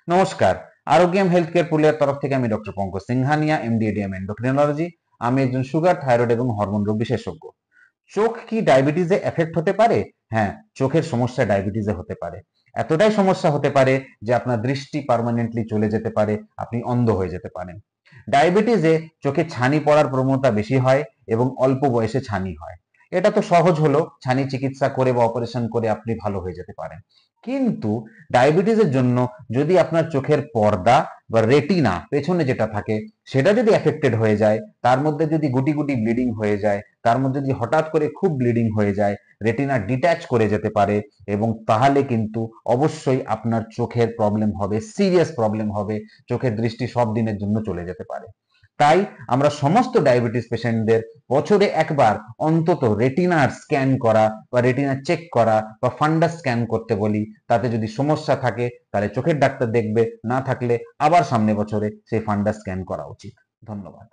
নমস্কার। Arogyam health care পুরুলিয়ার তরফ থেকে আমি ডক্টর পঙ্কজ সিংহানিয়া, এমডি/এডিএম এন্ডোক্রিনোলজি। আমি একজন সুগার, থাইরয়েড এবং হরমোন রোগ বিশেষজ্ঞ। চোখ কি ডায়াবেটিসে এফেক্ট হতে পারে? হ্যাঁ, চোখের সমস্যা ডায়াবেটিসে হতে পারে। এতটাই সমস্যা হতে পারে যে আপনার দৃষ্টি পার্মানেন্টলি চলে যেতে পারে, আপনি অন্ধ হয়ে যেতে পারেন। ডায়াবেটিসে চোখে ছানি পড়ার প্রবণতা বেশি হয় এবং অল্প বয়সে ছানি হয়। এটা তো সহজ হলো, ছানি চিকিৎসা করে বা অপারেশন করে আপনি ভালো হয়ে যেতে পারেন। কিন্তু ডায়াবেটিসের জন্য যদি আপনার চোখের পর্দা বা রেটিনা পেছনে যেটা থাকে সেটা যদি এফেক্টেড হয়ে যায়, তার মধ্যে যদি গুটি গুটি ব্লিডিং হয়ে যায়, তার মধ্যে যদি হঠাৎ করে খুব ব্লিডিং হয়ে যায়, রেটিনা ডিট্যাচ করে যেতে পারে, এবং তাহলে কিন্তু অবশ্যই আপনার চোখের প্রবলেম হবে, সিরিয়াস প্রবলেম হবে, চোখের দৃষ্টি সব দিনের জন্য চলে যেতে পারে। তাই আমরা সমস্ত ডায়াবেটিস পেশেন্টদের বছরে একবার অন্তত রেটিনার স্ক্যান করা বা রেটিনা চেক করা বা ফান্ডাস স্ক্যান করতে বলি। তাতে যদি সমস্যা থাকে তাহলে চোখের ডাক্তার দেখবে, না থাকলে আবার সামনে বছরে সেই ফান্ডাস স্ক্যান করা উচিত। ধন্যবাদ।